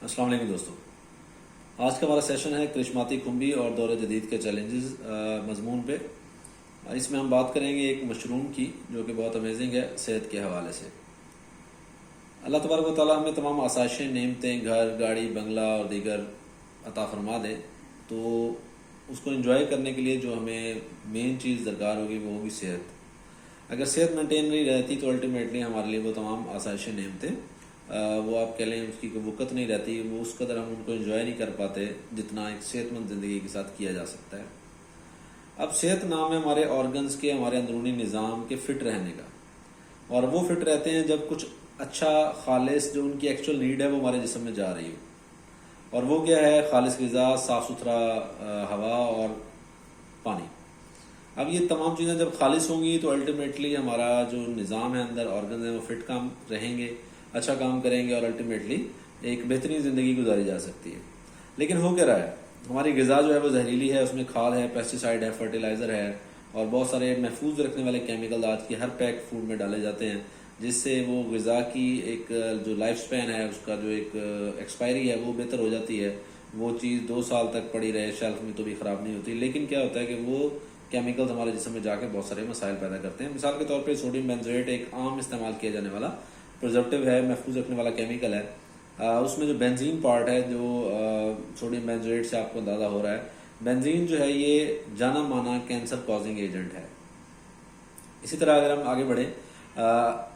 السلام علیکم دوستو، آج کا ہمارا سیشن ہے کرشماتی کھمبی اور دور جدید کے چیلنجز مضمون پہ۔ اس میں ہم بات کریں گے ایک مشروم کی جو کہ بہت امیزنگ ہے صحت کے حوالے سے۔ اللہ تبارک و تعالیٰ ہمیں تمام آسائشیں، نعمتیں، گھر، گاڑی، بنگلہ اور دیگر عطا فرما دے، تو اس کو انجوائے کرنے کے لیے جو ہمیں مین چیز درکار ہوگی وہ ہوگی صحت۔ اگر صحت مینٹین نہیں رہتی تو الٹیمیٹلی ہمارے لیے وہ تمام آسائشیں، نعمتیں وہ آپ کہہ لیں اس کی کوئی وقت نہیں رہتی، وہ اس قدر ہم ان کو انجوائے نہیں کر پاتے جتنا ایک صحت مند زندگی کے ساتھ کیا جا سکتا ہے۔ اب صحت نام ہے ہمارے آرگنز کے، ہمارے اندرونی نظام کے فٹ رہنے کا، اور وہ فٹ رہتے ہیں جب کچھ اچھا خالص جو ان کی ایکچوئل نیڈ ہے وہ ہمارے جسم میں جا رہی ہو، اور وہ کیا ہے؟ خالص غذا، صاف ستھرا ہوا اور پانی۔ اب یہ تمام چیزیں جب خالص ہوں گی تو الٹیمیٹلی ہمارا جو نظام ہے اندر، آرگنز ہیں، وہ فٹ کام رہیں گے، اچھا کام کریں گے، اور الٹیمیٹلی ایک بہترین زندگی گزاری جا سکتی ہے۔ لیکن ہو کیا رہا ہے؟ ہماری غذا جو ہے وہ زہریلی ہے، اس میں کھاد ہے، پیسٹیسائڈ ہے، فرٹیلائزر ہے، اور بہت سارے محفوظ رکھنے والے کیمیکل آج کی ہر پیک فوڈ میں ڈالے جاتے ہیں، جس سے وہ غذا کی ایک جو لائف سپین ہے، اس کا جو ایک ایکسپائری ہے وہ بہتر ہو جاتی ہے۔ وہ چیز 2 سال تک پڑی رہے شیلف میں تو بھی خراب نہیں ہوتی، لیکن کیا ہوتا ہے کہ وہ کیمیکلز ہمارے جسم میں جا کے بہت سارے مسائل پیدا کرتے ہیں۔ مثال کے طور پہ سوڈیم بینزویٹ ایک عام استعمال کیا جانے والا پرزرویٹو ہے، محفوظ رکھنے والا کیمیکل ہے۔ اس میں جو بینزین پارٹ ہے، جو سوڈیم بینزویٹ سے آپ کو اندازہ ہو رہا ہے، بینزین جو ہے یہ جانا مانا کینسر کازنگ ایجنٹ ہے۔ اسی طرح اگر ہم آگے بڑھیں،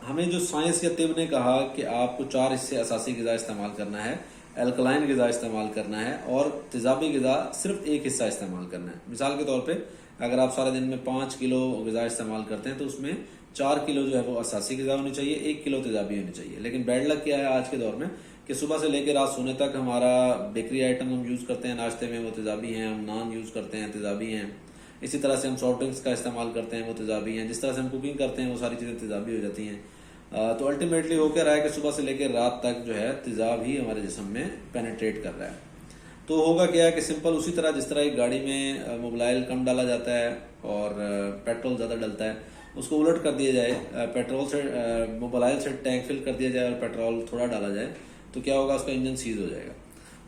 ہمیں جو سائنس یا طب نے کہا کہ آپ کو 4 حصے اساسی غذا استعمال کرنا ہے، الکلائن غذا استعمال کرنا ہے، اور تیزابی غذا صرف 1 حصہ استعمال کرنا ہے۔ مثال کے طور پہ اگر آپ سارے دن میں 5 کلو غذا استعمال کرتے ہیں تو اس میں 4 کلو جو ہے وہ اساسی غذا ہونی چاہیے، 1 کلو تیزابی ہونی چاہیے۔ لیکن بیڈ لک کیا ہے آج کے دور میں کہ صبح سے لے کے رات سونے تک ہمارا بیکری آئٹم ہم یوز کرتے ہیں ناشتے میں، وہ تیزابی ہیں، ہم نان یوز کرتے ہیں، تیزابی ہیں، اسی طرح سے ہم سافٹ ڈرنکس کا استعمال کرتے ہیں، وہ تیزابی ہیں، جس طرح سے ہم کوکنگ کرتے ہیں وہ ساری چیزیں تیزابی ہو جاتی ہیں۔ تو الٹیمیٹلی ہو کیا رہا ہے کہ صبح سے لے کے رات تک جو ہے تیزاب ہی ہمارے جسم میں پینیٹریٹ کر رہا ہے۔ تو ہوگا کیا ہے کہ سمپل اسی طرح جس طرح ایک گاڑی میں موبلائل کم ڈالا جاتا ہے اور پیٹرول زیادہ ڈلتا ہے، اس کو الٹ کر دیا جائے، پیٹرول سے موبلائل سے ٹینک فل کر دیا جائے اور پیٹرول تھوڑا ڈالا جائے، تو کیا ہوگا؟ اس کا انجن سیز ہو جائے گا۔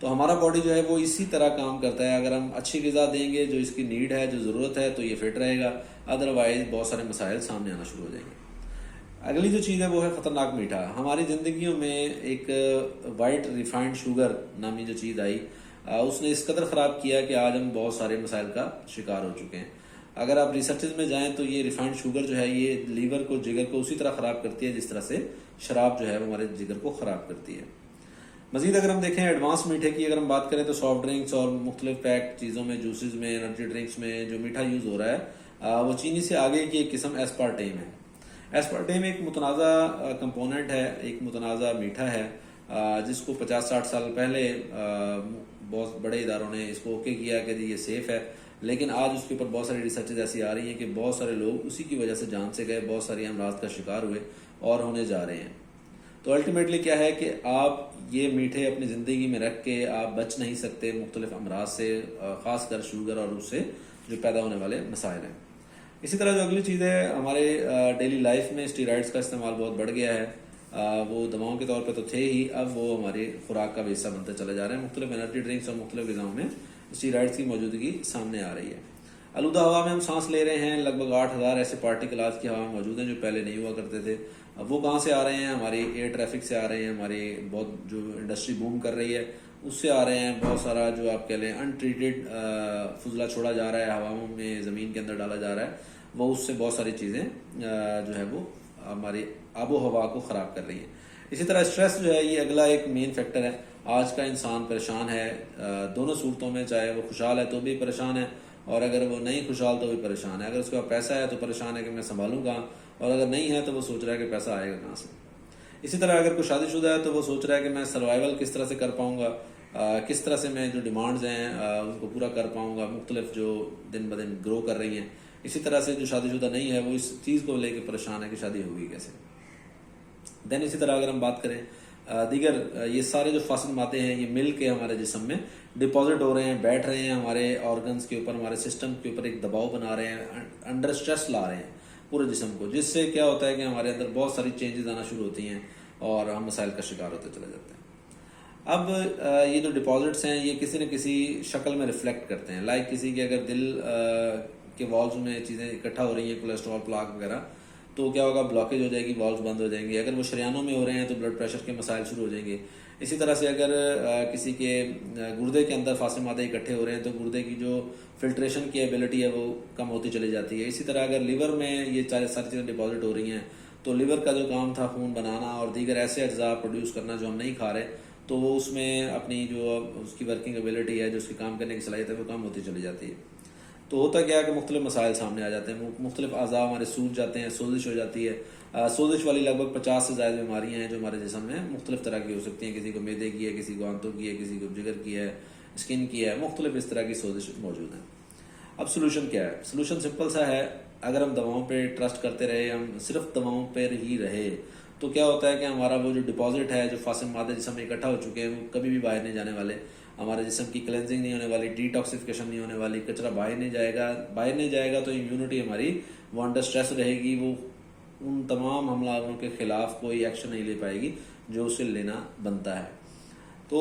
تو ہمارا باڈی جو ہے وہ اسی طرح کام کرتا ہے۔ اگر ہم اچھی غذا دیں گے جو اس کی نیڈ ہے، جو ضرورت ہے، تو یہ فٹ رہے گا، ادروائز بہت سارے مسائل سامنے آنا شروع ہو جائیں گے۔ اگلی جو چیز ہے وہ ہے خطرناک میٹھا۔ ہماری زندگیوں میں ایک وائٹ ریفائنڈ شوگر نامی جو چیز آئی، اس نے اس قدر خراب کیا کہ آج ہم بہت سارے مسائل کا شکار ہو چکے ہیں۔ اگر آپ ریسرچز میں جائیں تو یہ ریفائنڈ شوگر جو ہے یہ لیور کو، جگر کو اسی طرح خراب کرتی ہے جس طرح سے شراب جو ہے وہ ہمارے جگر کو خراب کرتی ہے۔ مزید اگر ہم دیکھیں ایڈوانس میٹھے کی اگر ہم بات کریں تو سافٹ ڈرنکس اور مختلف پیک چیزوں میں، جوسز میں، انرجی ڈرنکس میں جو میٹھا یوز ہو رہا ہے وہ چینی سے آگے کی ایک قسم ایسپارٹیم ہے۔ ایسپارٹیم ایک متنازع کمپوننٹ ہے، ایک متنازع میٹھا ہے، جس کو 50-60 سال پہلے بہت بڑے اداروں نے اس کو اوکے کیا کہ یہ سیف ہے، لیکن آج اس کے اوپر بہت ساری ریسرچز ایسی آ رہی ہیں کہ بہت سارے لوگ اسی کی وجہ سے جان سے گئے، بہت ساری امراض کا شکار ہوئے اور ہونے جا رہے ہیں۔ تو الٹیمیٹلی کیا ہے کہ آپ یہ میٹھے اپنی زندگی میں رکھ کے آپ بچ نہیں سکتے مختلف امراض سے، خاص کر شوگر اور اس سے جو پیدا ہونے والے مسائل ہیں۔ اسی طرح جو اگلی چیز ہے، ہمارے ڈیلی لائف میں اسٹیرائڈز کا استعمال بہت بڑھ گیا ہے۔ وہ دواؤں کے طور پہ تو تھے ہی، اب وہ ہماری خوراک کا بھی حصہ بنتے چلے جا رہے ہیں۔ مختلف انرجی ڈرنکس اور مختلف غذاؤں میں اسٹیرائڈز کی موجودگی سامنے آ رہی ہے۔ آلودہ ہوا میں ہم سانس لے رہے ہیں، لگ بھگ 8000 ایسے پارٹیکل آج کی ہوا میں موجود ہیں جو پہلے نہیں ہوا کرتے تھے۔ اب وہ کہاں سے آ رہے ہیں؟ ہماری ایئر ٹریفک سے آ رہے ہیں، ہماری بہت جو انڈسٹری بوم کر رہی ہے اس سے آ رہے ہیں۔ بہت سارا جو آپ کہہ لیں ان ٹریٹڈ فضلہ چھوڑا جا رہا ہے ہواؤں میں، زمین کے اندر ڈالا جا رہا ہے، وہ اس سے بہت ساری چیزیں جو ہے وہ ہماری آب و ہوا کو خراب کر رہی ہیں۔ اسی طرح اسٹریس جو ہے یہ اگلا ایک مین فیکٹر ہے۔ آج کا انسان پریشان ہے دونوں صورتوں میں، چاہے وہ خوشحال ہے تو بھی پریشان ہے، اور اگر وہ نہیں خوشحال تو بھی پریشان ہے۔ اگر اس کے پاس پیسہ ہے تو پریشان ہے کہ میں سنبھالوں گا، اور اگر نہیں ہے تو وہ سوچ رہا ہے کہ پیسہ آئے گا کہاں سے۔ اسی طرح اگر کوئی شادی شدہ ہے تو وہ سوچ رہا ہے کہ میں سروائیول کس طرح سے کر پاؤں گا، کس طرح سے میں جو ڈیمانڈز ہیں ان کو پورا کر پاؤں گا، مختلف جو دن بدن گرو کر رہی ہیں۔ اسی طرح سے جو شادی شدہ نہیں ہے وہ اس چیز کو لے کے پریشان ہے کہ شادی ہوگی کیسے۔ دین اسی طرح اگر ہم بات کریں دیگر یہ سارے جو فاسد مادے ہیں یہ مل کے ہمارے جسم میں ڈپازٹ ہو رہے ہیں، بیٹھ رہے ہیں ہمارے آرگنز کے اوپر، ہمارے سسٹم کے اوپر ایک دباؤ بنا رہے ہیں، انڈر اسٹریس لا رہے ہیں پورے جسم کو، جس سے کیا ہوتا ہے کہ ہمارے اندر بہت ساری چینجز آنا شروع ہوتی ہیں اور ہم مسائل کا شکار ہوتے چلے جاتے ہیں۔ اب یہ جو ڈپازٹس ہیں یہ کسی نہ کسی شکل میں ریفلیکٹ کرتے ہیں. لائک کسی کے اگر دل کے والز میں چیزیں اکٹھا ہو رہی ہیں، کولیسٹرول پلاک وغیرہ، تو کیا ہوگا، بلاکیج ہو جائے گی، والز بند ہو جائیں گے. اگر وہ شریانوں میں ہو رہے ہیں تو بلڈ پریشر کے مسائل شروع ہو جائیں گے. اسی طرح سے اگر کسی کے گردے کے اندر فاسد مادے اکٹھے ہو رہے ہیں تو گردے کی جو فلٹریشن کی ایبلٹی ہے وہ کم ہوتی چلی جاتی ہے. اسی طرح اگر لیور میں یہ ساری چیزیں ڈپازٹ ہو رہی ہیں تو لیور کا جو کام تھا خون بنانا اور دیگر ایسے اجزاء پروڈیوس کرنا جو ہم نہیں کھا رہے، تو وہ اس میں اپنی جو اس کی ورکنگ ایبلٹی ہے، جو اس کی کام کرنے کی صلاحیت ہے، وہ کم ہوتی چلی جاتی ہے. تو ہوتا کیا ہے کہ مختلف مسائل سامنے آ جاتے ہیں، مختلف اعضاء ہمارے سوج جاتے ہیں، سوزش ہو جاتی ہے. سوزش والی لگ بھگ 50 سے زائد بیماریاں ہیں جو ہمارے جسم میں مختلف طرح کی ہو سکتی ہیں. کسی کو معدے کی ہے، کسی کو آنتوں کی ہے، کسی کو جگر کی ہے، اسکن کی ہے، مختلف اس طرح کی سوزش موجود ہیں. اب سلوشن کیا ہے؟ سلوشن سمپل سا ہے. اگر ہم دواؤں پہ ٹرسٹ کرتے رہے، ہم صرف دواؤں پر ہی رہے، تو کیا ہوتا ہے کہ ہمارا وہ جو ڈپازٹ ہے، جو فاسد مادے جسم میں اکٹھا ہو چکے ہیں، وہ کبھی بھی باہر نہیں جانے والے. ہمارے جسم کی کلینزنگ نہیں ہونے والی، ڈی ٹاکسیفیکیشن نہیں ہونے والی، کچرا باہر نہیں جائے گا تو امیونٹی ہماری وہ انڈر اسٹریس رہے گی، وہ ان تمام حملہ آوروں کے خلاف کوئی ایکشن نہیں لے پائے گی جو اسے لینا بنتا ہے. تو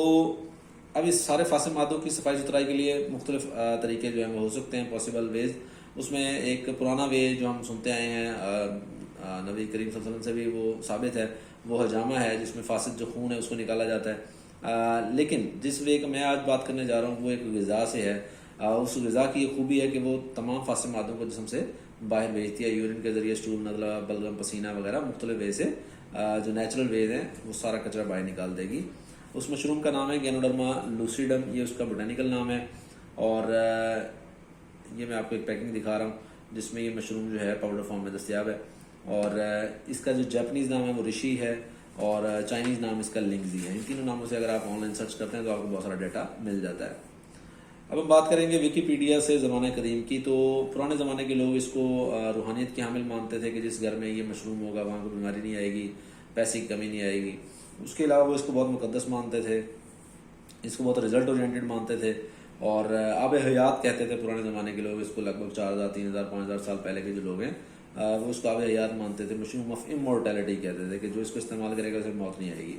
اب اس سارے فاسد مادوں کی صفائی ستھرائی کے لیے مختلف طریقے جو ہیں وہ ہو سکتے ہیں، پاسبل ویز. اس میں ایک پرانا وے جو ہم سنتے آئے ہیں، نبی کریم صلی اللہ علیہ وسلم سے بھی وہ ثابت ہے، وہ حجامہ ہے، جس میں فاسد جو خون ہے اس کو نکالا جاتا ہے. لیکن جس وے کا میں آج بات کرنے جا رہا ہوں وہ ایک غذا سے ہے. اس غذا کی یہ خوبی ہے کہ وہ تمام فاسد مادوں کو جسم سے باہر بھیجتی ہے، یورین کے ذریعے، اسٹول، نزلہ، بلغم، پسینہ وغیرہ مختلف وے سے، جو نیچرل ویز ہیں وہ سارا کچرا باہر نکال دے گی. اس مشروم کا نام ہے گینوڈرما لوسیڈم، یہ اس کا بوٹینیکل نام ہے. اور یہ میں آپ کو ایک پیکنگ دکھا رہا ہوں جس میں یہ مشروم جو ہے پاؤڈر فارم میں دستیاب ہے. اور اس کا جو جاپنیز نام ہے وہ رشی ہے، اور چائنیز نام اس کا لنگزی ہے. ان تینوں ناموں سے اگر آپ آن لائن سرچ کرتے ہیں تو آپ کو بہت سارا ڈیٹا مل جاتا ہے. اب ہم بات کریں گے ویکیپیڈیا سے زمانہ قدیم کی. تو پرانے زمانے کے لوگ اس کو روحانیت کی حامل مانتے تھے کہ جس گھر میں یہ مشروم ہوگا وہاں کو بیماری نہیں آئے گی، پیسے کی کمی نہیں آئے گی. اس کے علاوہ وہ اس کو بہت مقدس مانتے تھے، اس کو بہت رزلٹ اورینٹڈ مانتے تھے، اور آب حیات کہتے تھے پرانے زمانے کے لوگ اس کو. لگ بھگ 4000 3000 5000 سال پہلے کے جو لوگ ہیں وہ اس کو آب حیات مانتے تھے. مشروم آف امورٹیلٹی کہتے تھے کہ جو اس کو استعمال کرے گا اسے موت نہیں آئے گی.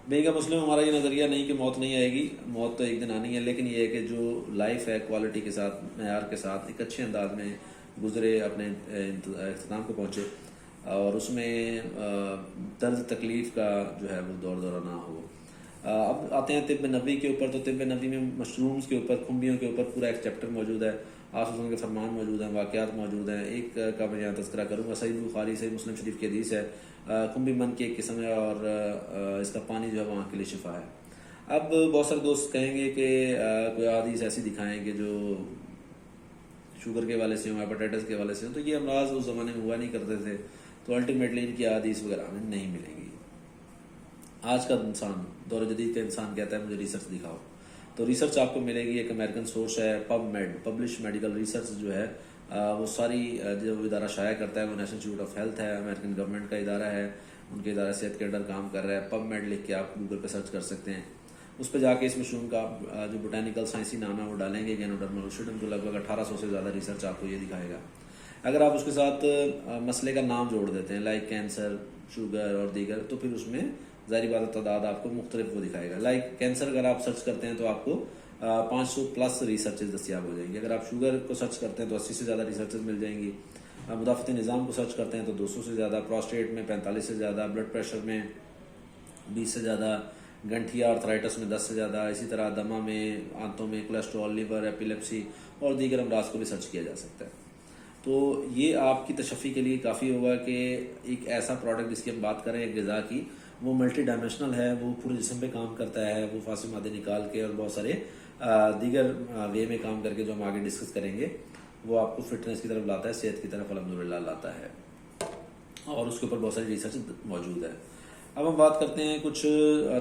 بینگ اے مسلم ہمارا یہ نظریہ نہیں کہ موت نہیں آئے گی، موت تو ایک دن آنی ہے، لیکن یہ ہے کہ جو لائف ہے کوالٹی کے ساتھ، معیار کے ساتھ، ایک اچھے انداز میں گزرے، اپنے اختتام کو پہنچے، اور اس میں درد تکلیف کا جو ہے وہ دورہ نہ ہو. اب آتے ہیں طب نبی کے اوپر. تو طب نبی میں مشرومز کے اوپر، کھمبیوں کے اوپر پورا ایک چیپٹر موجود ہے. آپ کے فرمان موجود ہیں، واقعات موجود ہیں. ایک کا میں یہاں تذکرہ کروں گا. صحیح بخاری، صحیح مسلم شریف کی حدیث ہے. کھمبی من کی ایک قسم ہے اور اس کا پانی جو ہے وہاں کے لیے شفا ہے. اب بہت سارے دوست کہیں گے کہ کوئی حدیث ایسی دکھائیں کہ جو شوگر کے حوالے سے ہوں، ہیپاٹائٹس کے حوالے سے ہوں. تو یہ امراض اس زمانے میں ہوا نہیں کرتے تھے، تو الٹیمیٹلی ان کی حدیث وغیرہ ہمیں نہیں ملیں گی. آج کا انسان، دور جدید کا انسان کہتا ہے مجھے ریسرچ دکھاؤ. تو ریسرچ آپ کو ملے گی. ایک امریکن سورس ہے، pub made, publish medical research جو ہے وہ ساری جو ادارہ شائع کرتا ہے وہ نیشنل انسٹیٹیوٹ آف ہیلتھ ہے، امریکن گورنمنٹ کا ادارہ ہے. ان کے ادارہ صحت کے انڈر کام کر رہا ہے. پب میڈ لکھ کے آپ گوگل پہ سرچ کر سکتے ہیں. اس پہ جا کے اس مشروم کا جو بوٹینیکل سائنسی نام ہے وہ ڈالیں گے، گینوڈرما لوسیڈم، تو لگ بھگ 1800 سے زیادہ ریسرچ آپ کو یہ دکھائے گا. اگر آپ اس کے ساتھ مسئلے کا نام جوڑ دیتے ہیں لائک کینسر، شوگر اور دیگر، تو پھر اس میں ظاہری بات تعداد آپ کو مختلف وہ دکھائے گا. لائک کینسر اگر آپ سرچ کرتے ہیں تو آپ کو 500 پلس ریسرچز دستیاب ہو جائیں گی. اگر آپ شوگر کو سرچ کرتے ہیں تو 80 سے زیادہ ریسرچز مل جائیں گی. مدافعتی نظام کو سرچ کرتے ہیں تو 200 سے زیادہ، پروسٹیٹ میں 45 سے زیادہ، بلڈ پریشر میں 20 سے زیادہ، گنٹھیا آرتھرائٹس میں 10 سے زیادہ. اسی طرح دمہ میں، آنتوں میں، کولیسٹرول، لیور، ایپیلیپسی اور دیگر امراض کو بھی سرچ کیا جا سکتا ہے. تو یہ آپ کی تشفی کے لیے کافی ہوگا کہ ایک ایسا پروڈکٹ جس کی ہم بات کریں ایک غذا کی، وہ ملٹی ڈائمینشنل ہے، وہ پورے جسم پہ کام کرتا ہے، وہ فاسد مادے نکال کے اور بہت سارے دیگر وے میں کام کر کے جو ہم آگے ڈسکس کریں گے، وہ آپ کو فٹنس کی طرف لاتا ہے، صحت کی طرف الحمدللہ لاتا ہے. اور اس کے اوپر بہت ساری ریسرچ موجود ہے. اب ہم بات کرتے ہیں کچھ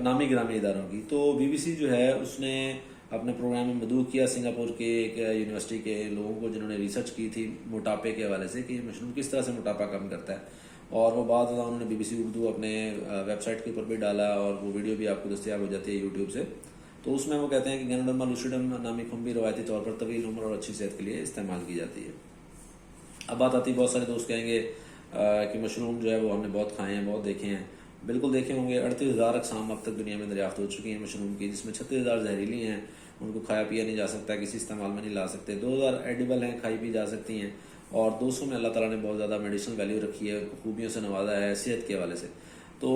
نامی گرامی اداروں کی. تو بی بی سی جو ہے اس نے اپنے پروگرام میں مدعو کیا سنگاپور کے ایک یونیورسٹی کے لوگوں کو جنہوں نے ریسرچ کی تھی موٹاپے کے حوالے سے کہ یہ مشروم کس طرح سے موٹاپا کم کرتا ہے. اور وہ بعد انہوں نے بی بی سی اردو اپنے ویب سائٹ کے اوپر بھی ڈالا، اور وہ ویڈیو بھی آپ کو دستیاب ہو جاتی ہے یوٹیوب سے. تو اس میں وہ کہتے ہیں کہ گینوڈرما لوسیڈم نامی کھمبی روایتی طور پر طویل عمر اور اچھی صحت کے لیے استعمال کی جاتی ہے. اب بات آتی ہے، بہت سارے دوست کہیں گے کہ مشروم جو ہے وہ ہم نے بہت کھائے ہیں، بہت دیکھے ہیں، بالکل دیکھے ہوں گے 38,000 اقسام اب تک دنیا میں دریافت ہو چکی ہیں مشروم کی، جس میں 36,000 زہریلی ہیں، ان کو کھایا پیا نہیں جا سکتا، کسی استعمال میں نہیں لا سکتے، 2,000 ایڈیبل ہیں، کھائی پی جا سکتی ہیں، اور 200 میں اللہ تعالیٰ نے بہت زیادہ میڈیسنل ویلیو رکھی ہے، خوبیوں سے نوازا ہے صحت کے حوالے سے۔ تو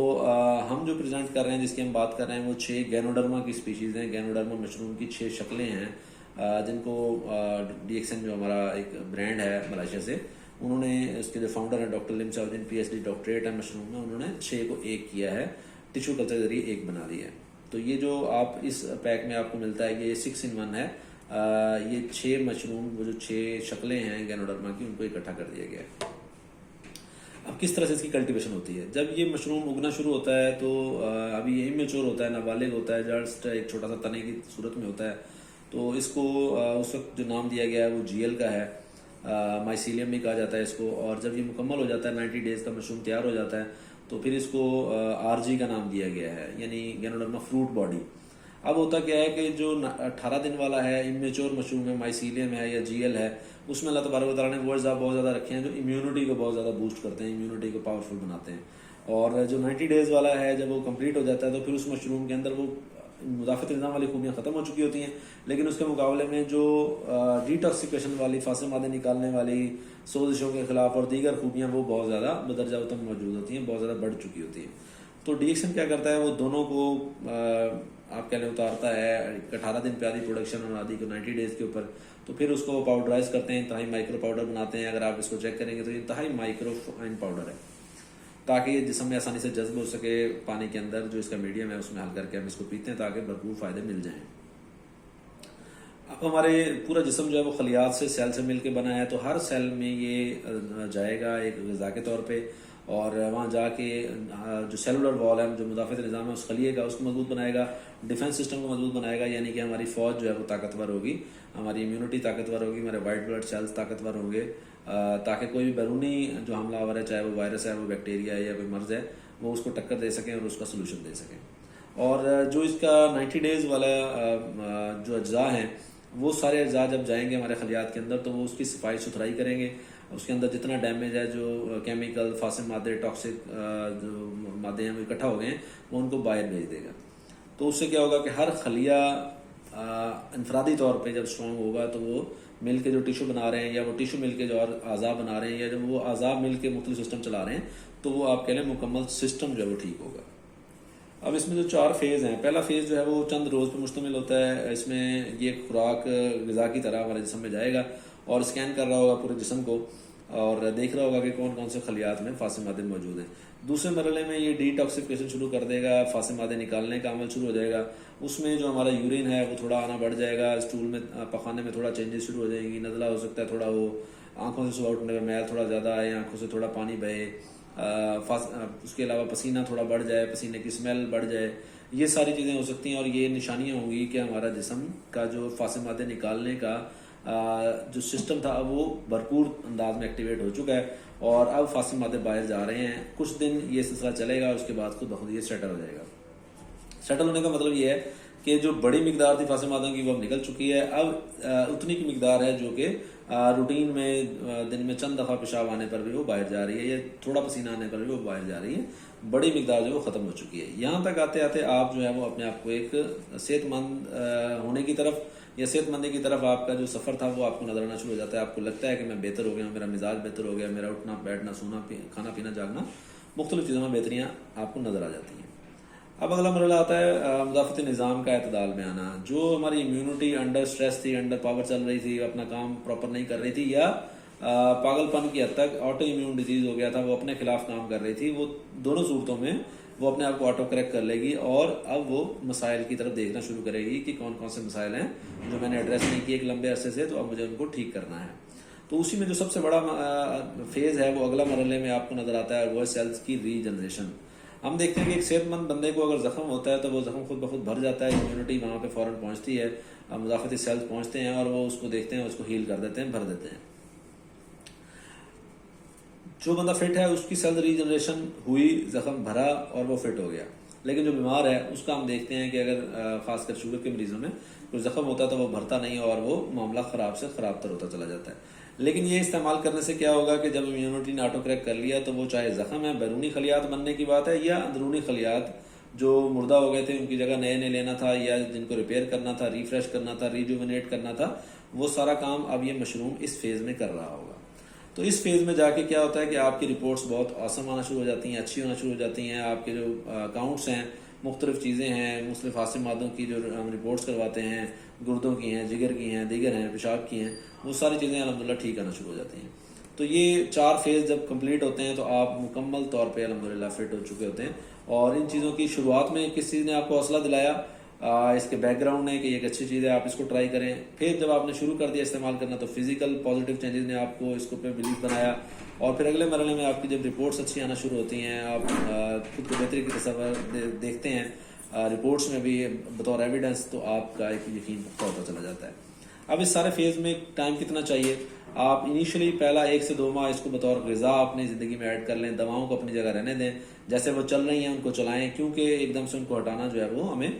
ہم جو پریزنٹ کر رہے ہیں، جس کی ہم بات کر رہے ہیں، وہ 6 گینوڈرما کی سپیشیز ہیں۔ گینوڈرما مشروم کی 6 شکلیں ہیں، جن کو ڈی ایکس این جو ہمارا ایک برانڈ ہے ملائیشیا سے، انہوں نے، اس کے جو فاؤنڈر ہیں ڈاکٹر لم چاؤجن پی ایچ ڈی ڈاکٹریٹ ہے مشروم میں، انہوں نے 6 کو ایک کیا ہے، ٹیشو کلچر کے ذریعے ایک بنا دیا ہے۔ تو یہ جو آپ اس پیک میں آپ کو ملتا ہے، یہ 6 in 1 ہے۔ یہ 6 مشروم، وہ جو 6 شکلیں ہیں گینوڈرما کی، ان کو اکٹھا کر دیا گیا ہے۔ اب کس طرح سے اس کی کلٹیویشن ہوتی ہے؟ جب یہ مشروم اگنا شروع ہوتا ہے تو ابھی یہ امیچور ہوتا ہے، نابالغ ہوتا ہے، جسٹ ایک چھوٹا سا تنے کی صورت میں ہوتا ہے، تو اس کو اس وقت جو نام دیا گیا ہے وہ جی ایل کا ہے، مائسیلیم بھی کہا جاتا ہے اس کو۔ اور جب یہ مکمل ہو جاتا ہے، 90 days کا مشروم تیار ہو جاتا ہے، تو پھر اس کو آر جی کا نام دیا گیا ہے، یعنی گینوڈرما فروٹ باڈی۔ اب ہوتا کیا ہے کہ جو 18 دن والا ہے، امیچور مشروم ہے، مائسیلیم ہے یا جی ایل ہے، اس میں اللہ تبارک و تعالیٰ نے وہ اجزاء بہت زیادہ رکھے ہیں جو امیونٹی کو بہت زیادہ بوسٹ کرتے ہیں، امیونٹی کو پاورفل بناتے ہیں۔ اور جو 90 days والا ہے، جب وہ کمپلیٹ ہو جاتا ہے، تو پھر اس مشروم کے اندر وہ مدافعت نظام والی خوبیاں ختم ہو چکی ہوتی ہیں، لیکن اس کے مقابلے میں جو ڈیٹاکسیکیشن والی، فاسد مادے نکالنے والی، سوزشوں کے خلاف اور دیگر خوبیاں وہ بہت زیادہ بدرجہ اتم موجود ہوتی ہیں، بہت زیادہ بڑھ چکی ہوتی ہیں۔ تو ڈی ایکسن کیا کرتا ہے، وہ دونوں کو آپ کہہ لیں اتارتا ہے، 18 دن پہ آدھی پروڈکشن اور آدھی کو 90 days کے اوپر، تو پھر اس کو پاؤڈرائز کرتے ہیں، انتہائی مائکرو پاؤڈر بناتے ہیں۔ اگر آپ اس کو چیک کریں گے تو یہ انتہائی مائکرو فائن پاؤڈر ہے، تاکہ یہ جسم میں آسانی سے جذب ہو سکے، پانی کے اندر جو اس کا میڈیم ہے اس میں حل کر کے ہم اس کو پیتے ہیں تاکہ بھرپور فائدے مل جائیں۔ اب ہمارے پورا جسم جو ہے وہ خلیات سے، سیل سے مل کے بنا ہے، تو ہر سیل میں یہ جائے گا ایک غذا کے طور پہ، اور وہاں جا کے جو سیلولر وال ہے، جو مدافعت نظام ہے اس خلیے کا، اس کو مضبوط بنائے گا، ڈیفنس سسٹم کو مضبوط بنائے گا، یعنی کہ ہماری فوج جو ہے وہ طاقتور ہوگی، ہماری امیونٹی طاقتور ہوگی، ہمارے وائٹ بلڈ سیلز طاقتور ہوں گے، تاکہ کوئی بھی بیرونی جو حملہ آور ہے، چاہے وہ وائرس ہے، وہ بیکٹیریا ہے یا کوئی مرض ہے، وہ اس کو ٹکر دے سکیں اور اس کا سلوشن دے سکیں۔ اور جو اس کا 90 days والا جو اجزاء ہیں، وہ سارے اجزاء جب جائیں گے ہمارے خلیات کے اندر، تو وہ اس کی صفائی ستھرائی کریں گے، اس کے اندر جتنا ڈیمیج ہے، جو کیمیکل، فاسد مادے، ٹاکسک جو مادے ہیں وہ اکٹھا ہو گئے ہیں، وہ ان کو باہر بھیج دے گا۔ تو اس سے کیا ہوگا کہ ہر خلیہ انفرادی طور پہ جب اسٹرانگ ہوگا، تو وہ مل کے جو ٹیشو بنا رہے ہیں، یا وہ ٹیشو مل کے جو اور اعضاء بنا رہے ہیں، یا جب وہ اعضاء مل کے مختلف سسٹم چلا رہے ہیں، تو وہ آپ کہہ لیں مکمل سسٹم جو ہے وہ ٹھیک ہوگا۔ اب اس میں جو 4 فیز ہیں، پہلا فیز جو ہے وہ چند روز پہ مشتمل ہوتا ہے، اس میں یہ خوراک غذا کی طرح ہمارے جسم میں جائے گا اور اسکین کر رہا ہوگا پورے جسم کو، اور دیکھ رہا ہوگا کہ کون کون سے خلیات میں فاسد مادے موجود ہیں۔ دوسرے مرحلے میں یہ ڈی ٹاکسیفیکیشن شروع کر دے گا، فاسد مادے نکالنے کا عمل شروع ہو جائے گا، اس میں جو ہمارا یورین ہے وہ تھوڑا آنا بڑھ جائے گا، اسٹول میں، پخانے میں تھوڑا چینجز شروع ہو جائیں گی، نزلہ ہو سکتا ہے تھوڑا، وہ آنکھوں سے صبح اٹھنے میں میل تھوڑا زیادہ آئے، آنکھوں سے تھوڑا پانی بہے، اس کے علاوہ پسینہ تھوڑا بڑھ جائے، پسینے کی اسمیل بڑھ جائے، یہ ساری چیزیں ہو سکتی ہیں، اور یہ نشانیاں ہوں گی کہ ہمارا جسم کا جو فاسد مادے نکالنے کا جو سسٹم تھا وہ بھرپور انداز میں ایکٹیویٹ ہو چکا ہے، اور اب فاسد مادے باہر جا رہے ہیں۔ کچھ دن یہ سلسلہ چلے گا، اس کے بعد خود بخود یہ سیٹل ہو جائے گا۔ سیٹل ہونے کا مطلب یہ ہے کہ جو بڑی مقدار تھی فاسد مادوں کی وہ اب نکل چکی ہے، اب اتنی کی مقدار ہے جو کہ روٹین میں دن میں چند دفعہ پیشاب آنے پر بھی وہ باہر جا رہی ہے، یا تھوڑا پسینہ آنے پر بھی وہ باہر جا رہی ہے، بڑی مقدار جو وہ ختم ہو چکی ہے۔ یہاں تک آتے آتے آپ جو ہے وہ اپنے آپ کو ایک صحت مند ہونے کی طرف، یا صحت مندی کی طرف آپ کا جو سفر تھا وہ آپ کو نظر آنا شروع ہو جاتا ہے۔ آپ کو لگتا ہے کہ میں بہتر ہو گیا ہوں، میرا مزاج بہتر ہو گیا، میرا اٹھنا بیٹھنا، سونا، کھانا پینا، جاگنا، مختلف چیزوں میں بہتریاں آپ کو نظر آ جاتی ہیں۔ اب اگلا مرحلہ آتا ہے مدافعت نظام کا اعتدال میں آنا۔ جو ہماری امیونٹی انڈر سٹریس تھی، انڈر پاور چل رہی تھی، اپنا کام پراپر نہیں کر رہی تھی، یا پاگل پن کی حد تک آٹو امیون ڈیزیز ہو گیا تھا، وہ اپنے خلاف کام کر رہی تھی، وہ دونوں صورتوں میں وہ اپنے آپ کو آٹو کریکٹ کر لے گی، اور اب وہ مسائل کی طرف دیکھنا شروع کرے گی کہ کون کون سے مسائل ہیں جو میں نے ایڈریس نہیں کیے ایک لمبے عرصے سے، تو اب مجھے ان کو ٹھیک کرنا ہے۔ تو اسی میں جو سب سے بڑا فیز ہے وہ اگلا مرحلے میں آپ کو نظر آتا ہے، وہ ہے سیلز کی ری جنریشن۔ ہم دیکھتے ہیں کہ ایک صحت مند بندے کو اگر زخم ہوتا ہے تو وہ زخم خود بخود بھر جاتا ہے، امیونٹی وہاں پہ فوراً پہنچتی ہے، مدافعتی سیلز پہنچتے ہیں اور وہ اس کو دیکھتے ہیں، اس کو ہیل کر دیتے ہیں، بھر دیتے ہیں۔ جو بندہ فٹ ہے اس کی سیل ری جنریشن ہوئی، زخم بھرا اور وہ فٹ ہو گیا، لیکن جو بیمار ہے اس کا ہم دیکھتے ہیں کہ اگر خاص کر شوگر کے مریضوں میں کوئی زخم ہوتا ہے تو وہ بھرتا نہیں، اور وہ معاملہ خراب سے خراب تر ہوتا چلا جاتا ہے۔ لیکن یہ استعمال کرنے سے کیا ہوگا کہ جب امیونٹی نے آٹو کریک کر لیا تو وہ چاہے زخم ہے، بیرونی خلیات بننے کی بات ہے، یا اندرونی خلیات جو مردہ ہو گئے تھے ان کی جگہ نئے نئے لینا تھا، یا جن کو ریپیئر کرنا تھا، ریفریش کرنا تھا، ریجوونیٹ کرنا تھا، وہ سارا کام اب یہ مشروم اس فیز میں کر رہا ہوگا۔ تو اس فیز میں جا کے کیا ہوتا ہے کہ آپ کی رپورٹس بہت آسم آنا شروع ہو جاتی ہیں، اچھی ہونا شروع ہو جاتی ہیں، آپ کے جو اکاؤنٹس ہیں، مختلف چیزیں ہیں، مختلف حاسم مادوں کی جو ہم رپورٹس کرواتے ہیں، گردوں کی ہیں، جگر کی ہیں، دیگر ہیں، پیشاب کی ہیں، وہ ساری چیزیں الحمدللہ ٹھیک آنا شروع ہو جاتی ہیں۔ تو یہ 4 فیز جب کمپلیٹ ہوتے ہیں تو آپ مکمل طور پہ الحمدللہ فٹ ہو چکے ہوتے ہیں۔ اور ان چیزوں کی شروعات میں کس چیز نے آپ کو حوصلہ دلایا؟ اس کے بیک گراؤنڈ نے کہ یہ ایک اچھی چیز ہے، آپ اس کو ٹرائی کریں۔ پھر جب آپ نے شروع کر دیا استعمال کرنا تو فزیکل پازیٹیو چینجز نے آپ کو اس کو پہ بلیو بنایا، اور پھر اگلے مرحلے میں آپ کی جب رپورٹس اچھی آنا شروع ہوتی ہیں، آپ خود کو بہتری کی تصور دیکھتے ہیں رپورٹس میں بھی بطور ایویڈنس، تو آپ کا ایک یقین پختہ ہوتا چلا جاتا ہے۔ اب اس سارے فیز میں ٹائم کتنا چاہیے؟ آپ انیشلی پہلا 1 سے 2 ماہ اس کو بطور غذا اپنی زندگی میں ایڈ کر لیں، دواؤں کو اپنی جگہ رہنے دیں، جیسے وہ چل رہی ہیں ان کو چلائیں، کیونکہ ایک دم سے ان کو ہٹانا جو ہے وہ ہمیں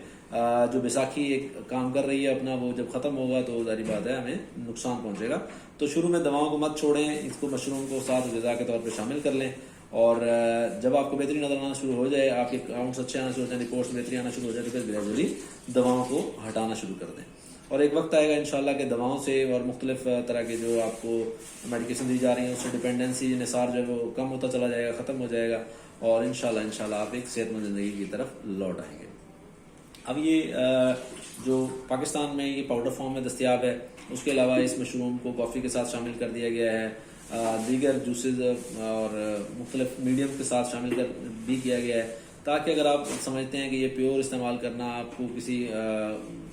جو بیساکھی ایک کام کر رہی ہے اپنا، وہ جب ختم ہوگا تو ظاہری بات ہے ہمیں نقصان پہنچے گا۔ تو شروع میں دواؤں کو مت چھوڑیں، اس کو مشروم کو ساتھ غذا کے طور پہ شامل کر لیں، اور جب آپ کو بہتری نظر آنا شروع ہو جائے، آپ کے اکاؤنٹس اچھے آنا شروع ہو جائیں، رپورٹس بہتری آنا شروع ہو جائے، تو پھر گریجولی دواؤں کو ہٹانا شروع کر دیں۔ اور ایک وقت آئے گا انشاءاللہ کہ دواؤں سے اور مختلف طرح کے جو آپ کو میڈیکیشن دی جا رہی ہیں اس سے ڈپینڈنسی نثار جو ہے وہ کم ہوتا چلا جائے گا، ختم ہو جائے گا، اور انشاءاللہ آپ ایک صحت مند زندگی کی طرف لوٹ آئیں گے۔ اب یہ جو پاکستان میں یہ پاؤڈر فارم میں دستیاب ہے، اس کے علاوہ اس مشروم کو کافی کے ساتھ شامل کر دیا گیا ہے، دیگر جوسز اور مختلف میڈیم کے ساتھ شامل کر بھی کیا گیا ہے، تاکہ اگر آپ سمجھتے ہیں کہ یہ پیور استعمال کرنا آپ کو کسی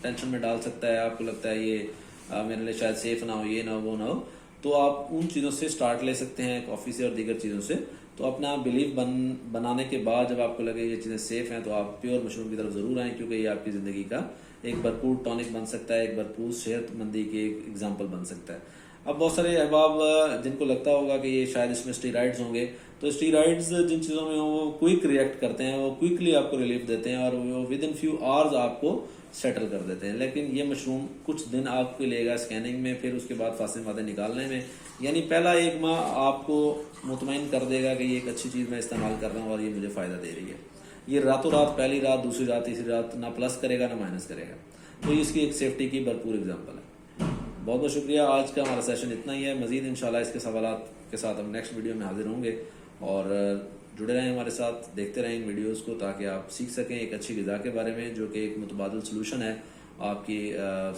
ٹینشن میں ڈال سکتا ہے، آپ کو لگتا ہے یہ میرے لیے شاید سیف نہ ہو، یہ نہ ہو، وہ نہ ہو، تو آپ ان چیزوں سے سٹارٹ لے سکتے ہیں، کافی سے اور دیگر چیزوں سے۔ تو اپنا بلیف بنانے کے بعد جب آپ کو لگے یہ چیزیں سیف ہیں تو آپ پیور مشروم کی طرف ضرور آئیں، کیونکہ یہ آپ کی زندگی کا ایک بھرپور ٹونک بن سکتا ہے، ایک بھرپور صحت مندی کی ایک ایگزامپل بن سکتا ہے۔ اب بہت سارے احباب جن کو لگتا ہوگا کہ یہ شاید اس میں اسٹیرائڈز ہوں گے، تو اسٹیرائڈز جن چیزوں میں وہ کوئک ریئیکٹ کرتے ہیں، وہ کوئکلی آپ کو ریلیف دیتے ہیں، اور وہ ود ان فیو آورز آپ کو سیٹل کر دیتے ہیں، لیکن یہ مشروم کچھ دن آپ کو لے گا اسکیننگ میں، پھر اس کے بعد فاصل مادے نکالنے میں، یعنی پہلا 1 ماہ آپ کو مطمئن کر دے گا کہ یہ ایک اچھی چیز میں استعمال کر رہا ہوں اور یہ مجھے فائدہ دے رہی ہے۔ یہ راتوں رات، پہلی رات، دوسری رات، تیسری رات نہ پلس کرے گا نہ مائنس کرے گا، تو اس کی ایک سیفٹی کی بھرپور اگزامپل ہے۔ بہت بہت شکریہ، آج کا ہمارا سیشن اتنا ہی ہے، مزید انشاءاللہ اس کے سوالات کے ساتھ ہم نیکسٹ ویڈیو میں حاضر ہوں گے، اور جڑے رہیں ہمارے ساتھ، دیکھتے رہیں ان ویڈیوز کو، تاکہ آپ سیکھ سکیں ایک اچھی غذا کے بارے میں، جو کہ ایک متبادل سلوشن ہے آپ کی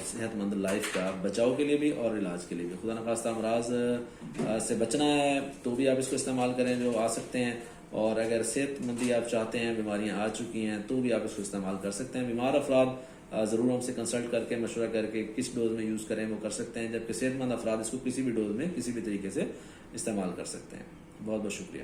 صحت مند لائف کا بچاؤ کے لیے بھی اور علاج کے لیے بھی۔ خدا نخواستہ امراض سے بچنا ہے تو بھی آپ اس کو استعمال کریں جو آ سکتے ہیں، اور اگر صحت مندی آپ چاہتے ہیں، بیماریاں آ چکی ہیں تو بھی آپ اس کو استعمال کر سکتے ہیں۔ بیمار افراد ضرور ہم سے کنسلٹ کر کے مشورہ کر کے کس ڈوز میں یوز کریں وہ کر سکتے ہیں، جبکہ صحت مند افراد اس کو کسی بھی ڈوز میں کسی بھی طریقے سے استعمال کر سکتے ہیں۔ بہت بہت شکریہ۔